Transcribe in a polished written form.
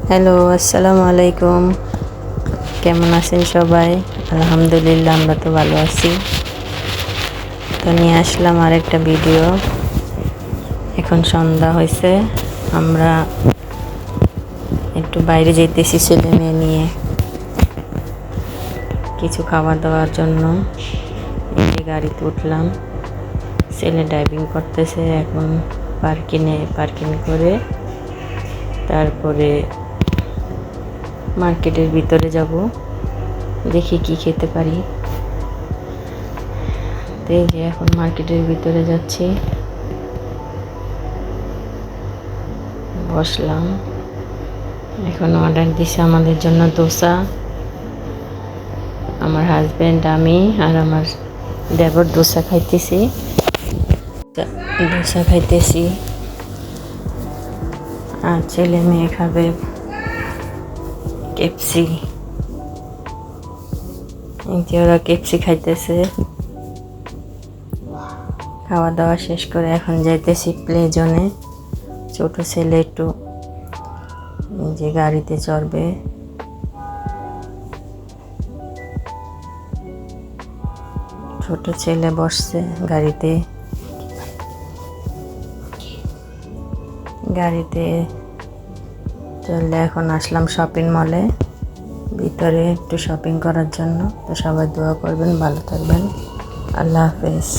Hello, আসসালামু আলাইকুম। কেমন আছেন সবাই? আলহামদুলিল্লাহ, আমরা তো ভালো আছি। তো নিয়ে আসলাম আরেকটা ভিডিও। এখন সন্ধ্যা হয়েছে, আমরা একটু বাইরে যেতেছি ছেলে মেয়ে নিয়ে কিছু খাবার দাবার জন্য। এই যে গাড়িতে উঠলাম, ছেলে ড্রাইভিং করতেছে। এখন পার্কিং করে তারপরে মার্কেটের ভিতরে যাব, দেখি কি খেতে পারি। তো এই যে এখন মার্কেটের ভিতরে যাচ্ছি, বসলাম। এখন অর্ডার দিছে আমাদের জন্য দোসা। আমার হাজব্যান্ড, আমি আর আমার দেবর দোসা খাইতেছি। আর ছেলে মেয়ে খাবে কেপসি। ওরা কেপসি খাইতেছে। খাওয়া দাওয়া শেষ করে এখন যাইতেছি প্লে জোনে। ছোট ছেলে একটু যে গাড়িতে চড়বে। ছোট ছেলে বসছে গাড়িতে চললে। এখন আসলাম শপিং মলে ভিতরে একটু শপিং করার জন্য। তো সবাই দোয়া করবেন, ভালো থাকবেন। আল্লাহ হাফেজ।